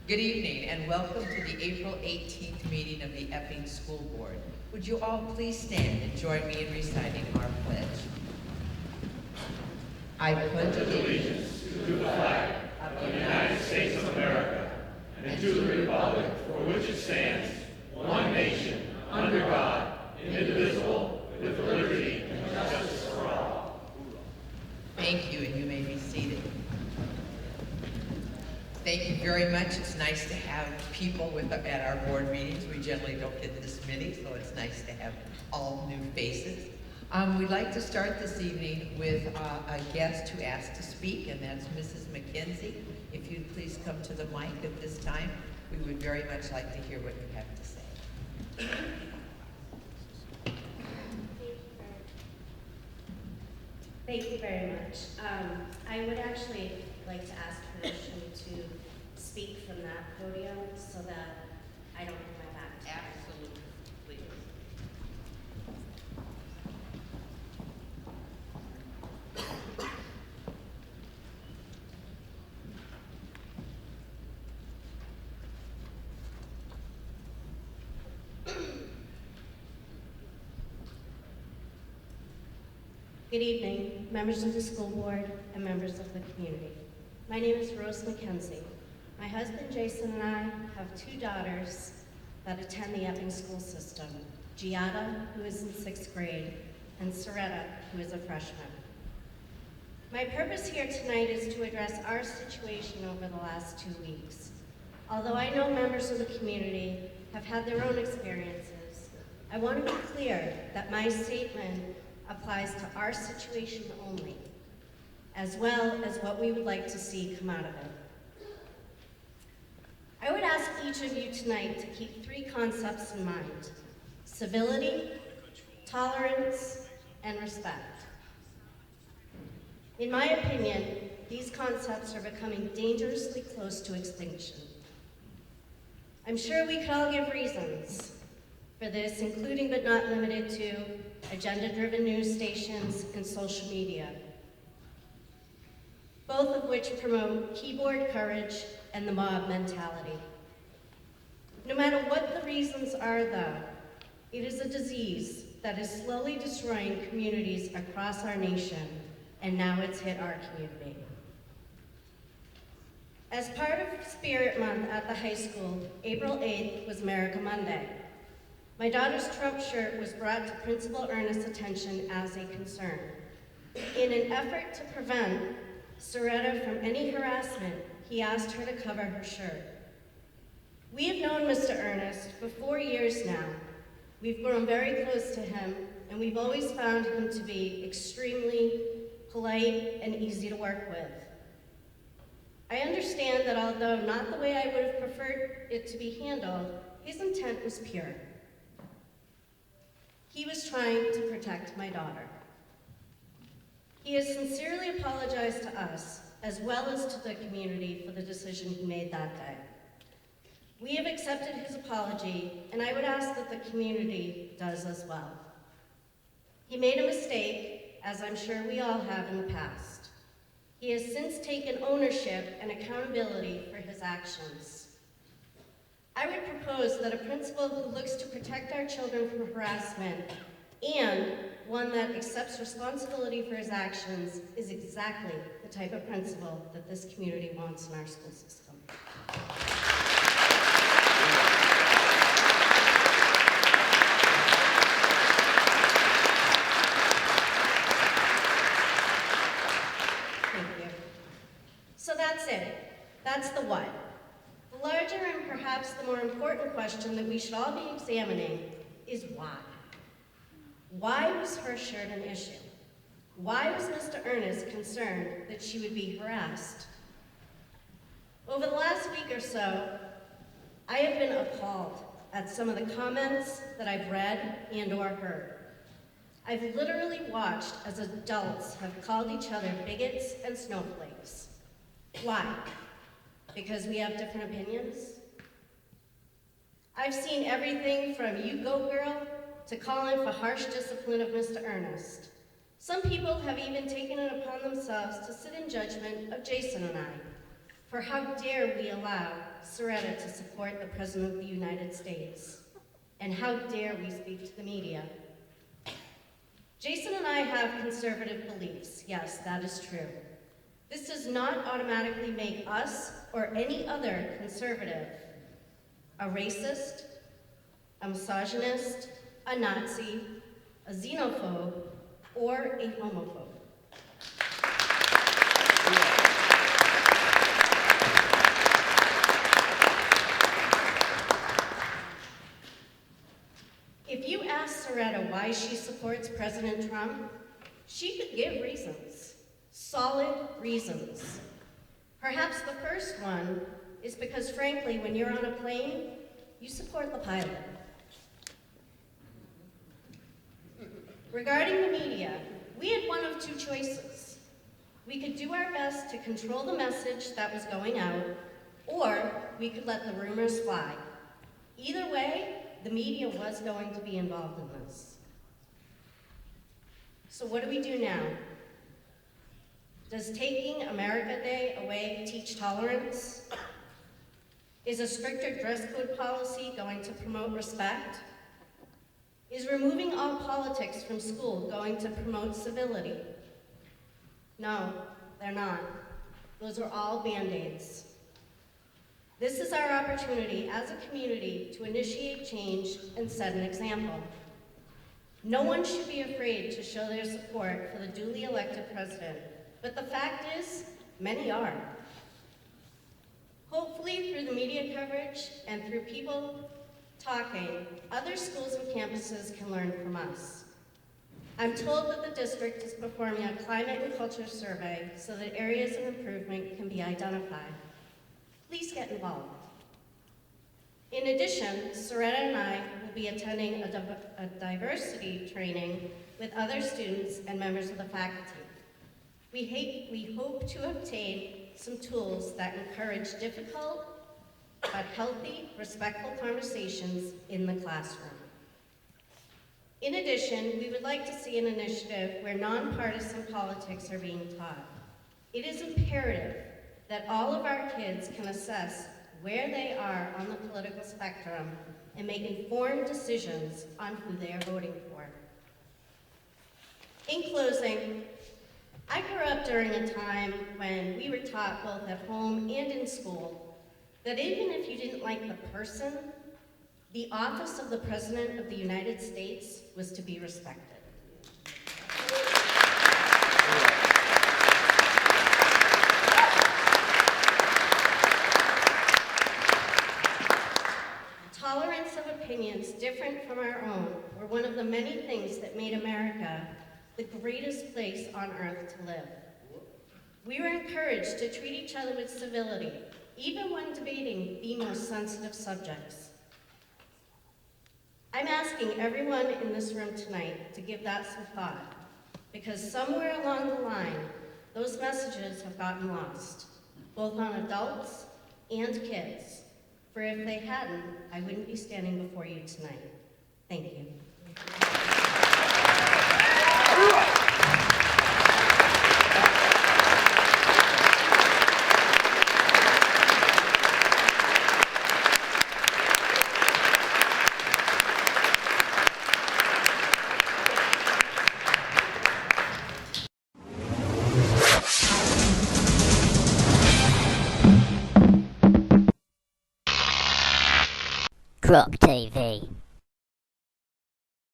Good evening and welcome to the April 18th meeting of the Epping School Board. Would you all please stand and join me in reciting our pledge? I pledge allegiance to the flag of the United States of America and to the republic for which it stands, one nation, under God, indivisible, with liberty and justice for all. Thank you, and you may be seated. Thank you very much. It's nice to have people at our board meetings. We generally don't get this many, so it's nice to have all new faces. We'd like to start this evening with a guest who asked to speak, and that's Mrs. MacKenzie. If you'd please come to the mic at this time, we would very much like to hear what you have to say. Thank you very much. I would actually like to ask permission to speak from that podium so that I don't have my back to it. Absolutely, please. Good evening, members of the school board and members of the community. My name is Rose MacKenzie. My husband Jason and I have two daughters that attend the Epping school system, Giada, who is in 6th grade, and Ciretta, who is a freshman. My purpose here tonight is to address our situation over the last 2 weeks. Although I know members of the community have had their own experiences, I want to be clear that my statement applies to our situation only, as well as what we would like to see come out of it. I would ask each of you tonight to keep 3 concepts in mind: civility, tolerance, and respect. In my opinion, these concepts are becoming dangerously close to extinction. I'm sure we could all give reasons for this, including but not limited to agenda-driven news stations and social media, both of which promote keyboard courage and the mob mentality. No matter what the reasons are, though, it is a disease that is slowly destroying communities across our nation, and now it's hit our community. As part of Spirit Month at the high school, April 8th was America Monday. My daughter's Trump shirt was brought to Principal Ernest's attention as a concern. In an effort to prevent Ciretta from any harassment, he asked her to cover her shirt. We have known Mr. Ernest for 4 years now. We've grown very close to him, and we've always found him to be extremely polite and easy to work with. I understand that although not the way I would have preferred it to be handled, his intent was pure. He was trying to protect my daughter. He has sincerely apologized to us, as well as to the community, for the decision he made that day. We have accepted his apology, and I would ask that the community does as well. He made a mistake, as I'm sure we all have in the past. He has since taken ownership and accountability for his actions. I would propose that a principal who looks to protect our children from harassment and one that accepts responsibility for his actions is exactly the type of principal that this community wants in our school system. Thank you. So that's it. That's the what. The larger and perhaps the more important question that we should all be examining is why. Why was her shirt an issue? Why was Mr. Ernest concerned that she would be harassed? Over the last week or so, I have been appalled at some of the comments that I've read and or heard. I've literally watched as adults have called each other bigots and snowflakes. Why? Because we have different opinions? I've seen everything from "you go girl" to calling for harsh discipline of Mr. Ernest. Some people have even taken it upon themselves to sit in judgment of Jason and I, for how dare we allow Ciretta to support the President of the United States, and how dare we speak to the media. Jason and I have conservative beliefs. Yes, that is true. This does not automatically make us or any other conservative a racist, a misogynist, a Nazi, a xenophobe, or a homophobe. If you ask Ciretta why she supports President Trump, she could give reasons, solid reasons. Perhaps the first one is because, frankly, when you're on a plane, you support the pilot. Regarding the media, we had one of two choices. We could do our best to control the message that was going out, or we could let the rumors fly. Either way, the media was going to be involved in this. So what do we do now? Does taking America Day away teach tolerance? Is a stricter dress code policy going to promote respect? Is removing all politics from school going to promote civility? No, they're not. Those are all Band-Aids. This is our opportunity as a community to initiate change and set an example. No one should be afraid to show their support for the duly elected president, but the fact is, many are. Hopefully, through the media coverage and through people talking, other schools and campuses can learn from us. I'm told that the district is performing a climate and culture survey so that areas of improvement can be identified. Please get involved. In addition, Ciretta and I will be attending a diversity training with other students and members of the faculty. We hope to obtain some tools that encourage difficult but healthy, respectful conversations in the classroom. In addition, we would like to see an initiative where nonpartisan politics are being taught. It is imperative that all of our kids can assess where they are on the political spectrum and make informed decisions on who they are voting for. In closing, I grew up during a time when we were taught both at home and in school that even if you didn't like the person, the office of the President of the United States was to be respected. Tolerance of opinions different from our own were one of the many things that made America the greatest place on earth to live. We were encouraged to treat each other with civility, even when debating the most sensitive subjects. I'm asking everyone in this room tonight to give that some thought, because somewhere along the line, those messages have gotten lost, both on adults and kids. For if they hadn't, I wouldn't be standing before you tonight. Thank you. Grok TV.